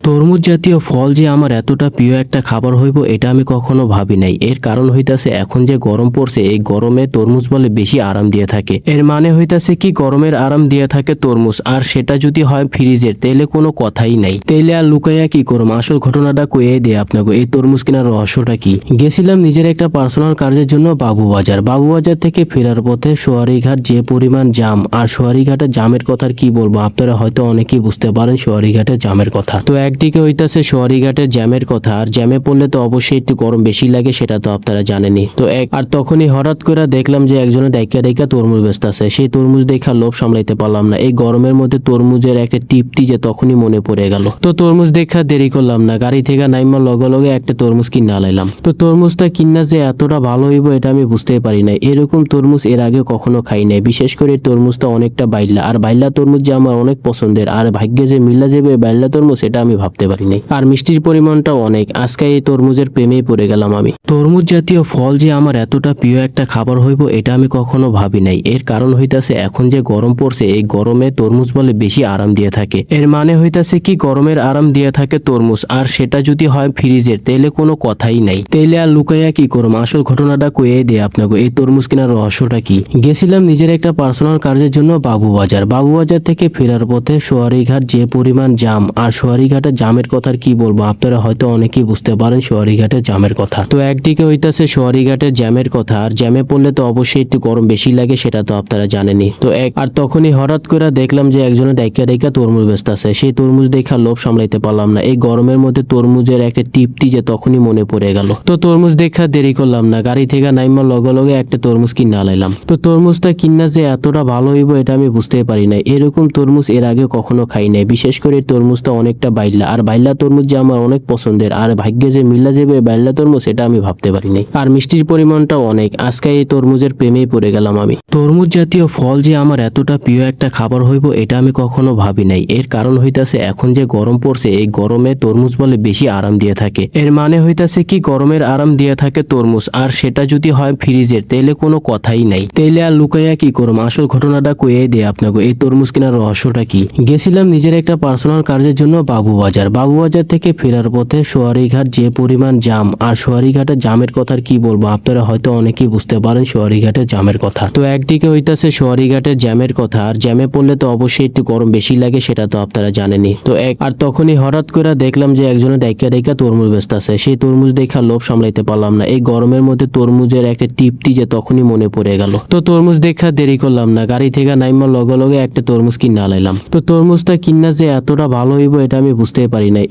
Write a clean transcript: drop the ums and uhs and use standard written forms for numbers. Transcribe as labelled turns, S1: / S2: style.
S1: তরমুজ জাতীয় ফল যে আমার এতটা প্রিয় একটা খাবার হইব এটা আমি কখনো ভাবি নাই। এর কারণ হইতাছে এখন যে গরম পড়ছে এই গরমে তরমুজ বলে বেশি আরাম দিয়ে থাকে। এর মানে হইতাছে কি গরমের আরাম দিয়ে থাকে তরমুজ, আর সেটা যদি হয় ফ্রিজের তাইলে কোনো কথাই নাই। তাইলে আর লুকাইয়া কি করম, আসল ঘটনাটা কইয়াই দেয় আপনাকে এই তরমুজ কেনার রহস্যটা কি। গেছিলাম নিজের একটা পার্সোনাল কাজের জন্য বাবুবাজার থেকে ফেরার পথে সোয়ারিঘাট যে পরিমাণ জাম, আর সোয়ারিঘাটের জামের কথা আর কি বলবো, আপনারা হয়তো অনেকেই বুঝতে পারেন সোয়ারিঘাটের জামের কথা। তো একদিকে হইতাছে সোয়ারিঘাটের জ্যামের কথা, আর জ্যামে পড়লে তো অবশ্যই একটু গরম বেশি লাগে, সেটা তো আপনারা জানেনই। তো আর তখনই হঠাৎ করে দেখলাম যে একজনে ডাইকা তরমুজ বেচতেছে। সেই তরমুজ দেখা লোভ সামলাইতে পারলাম না। এই গরমের মধ্যে তরমুজের একটা টিপটি যে তখনই মনে পড়ে গেল। তো তরমুজ দেখা দেরি করলাম না, গাড়ি থেকে নাইমা লগে লগে একটা তরমুজ কিনা লাইলাম। তো তরমুজটা কিনা যে এতটা ভালো হইব এটা আমি বুঝতেই পারি নাই। এরকম তরমুজ এর আগে কখনো খাই নাই। বিশেষ করে তরমুজটা অনেকটা বাইলা, আর বাইলা তরমুজ যে আমার অনেক পছন্দের, আর ভাগ্যে যে মিলা যাবে বাইলা তরমুজ এটা আমি ভাবতে পারি নাই। আর মিষ্টির পরিমাণটাও অনেক। আজকে এই তরমুজের প্রেমেই পড়ে গেলাম আমি। তরমুজ জাতীয় ফল যে আমার এতটা প্রিয় একটা খাবার হইব এটা আমি কখনো ভাবি নাই। এর কারণ হইতাছে এখন যে গরম পড়ছে এই গরমে তরমুজ বলে বেশি আরাম দিয়ে থাকে। এর মানে হইতাছে কি গরমের আরাম দিয়ে থাকে তরমুজ, আর সেটা যদি হয় ফ্রিজের তাইলে কোনো কথাই নাই। তাইলে আর লুকাইয়া কি করম, আসল ঘটনাটা কইয়াই দেয় আপনাকে এই তরমুজ কেনার রহস্যটা কি। গেছিলাম নিজের একটা পার্সোনাল কাজের জন্য বাবুবাজার থেকে ফেরার পথে সোয়ারিঘাট যে পরিমাণ জাম, আর সোয়ারিঘাটের জামের কথা আর কি বলবো, আপনারা হয়তো অনেকেই বুঝতে পারেন সোয়ারিঘাটের জামের কথা। তো একদিকে হইতাছে সোয়ারিঘাটের জ্যামের কথা, আর জ্যামে পড়লে তো অবশ্যই একটু গরম বেশি লাগে, সেটা তো আপনারা জানেনই। তো আর তখনই হঠাৎ করে দেখলাম যে একজনে ডাইকা তরমুজ বেচতেছে। সেই তরমুজ দেখা লোভ সামলাইতে পারলাম না। এই গরমের মধ্যে তরমুজের একটা টিপটি যে তখনই মনে পড়ে গেল। তো তরমুজ দেখা দেরি করলাম না, গাড়ি থেকে নাইমা লগে লগে একটা তরমুজ কিনা লাইলাম। তো তরমুজটা কিনা যে এতটা ভালো হইব এটা আমি বুঝতেই পারি নাই। এরকম তরমুজ এর আগে কখনো খাই নাই। বিশেষ করে তরমুজটা অনেকটা বাইলা, আর বাইলা তরমুজ যে আমার অনেক পছন্দের, আর ভাগ্যে যে মিলা যাবে বাইলা তরমুজ এটা আমি ভাবতে পারি নাই। আর মিষ্টির পরিমাণটাও অনেক। আজকে এই তরমুজের প্রেমেই পড়ে গেলাম আমি। তরমুজ জাতীয় ফল যে আমার এতটা প্রিয় একটা খাবার হইব এটা আমি কখনো ভাবি নাই। এর কারণ হইতাছে এখন যে গরম পড়ছে এই গরমে তরমুজ বলে বেশি আরাম দিয়ে থাকে। এর মানে হইতাছে কি গরমের আরাম দিয়ে থাকে তরমুজ, আর সেটা যদি হয় ফ্রিজের তাইলে কোনো কথাই নাই। তাইলে আর লুকাইয়া কি করম, আসল ঘটনাটা কইয়াই দেয় আপনাকে এই তরমুজ কেনার রহস্যটা কি। গেছিলাম নিজের একটা পার্সোনাল কাজের জন্য বাবুবাজার থেকে ফেরার পথে সোয়ারিঘাট যে পরিমাণ জাম, আর সোয়ারিঘাটের জামের কথা আর কি বলবো, আপনারা হয়তো অনেকেই বুঝতে পারেন সোয়ারিঘাটের জামের কথা। তো একদিকে হইতাছে সোয়ারিঘাটের জ্যামের কথা, আর জ্যামে পড়লে তো অবশ্যই একটু গরম বেশি লাগে, সেটা তো আপনারা জানেনই। তো আর তখনই হঠাৎ করে দেখলাম যে একজনে ডাইকা তরমুজ বেচতেছে। সেই তরমুজ দেখা লোভ সামলাইতে পারলাম না। এই গরমের মধ্যে তরমুজের একটা টিপটি যে তখনই মনে পড়ে গেল। তো তরমুজ দেখা দেরি করলাম না, গাড়ি থেকে নাইমা লগে লগে একটা তরমুজ কিনা লাইলাম। তো তরমুজটা কিনা যে এতটা ভালো হইব এটা আমি বুঝতেই পারি নাই।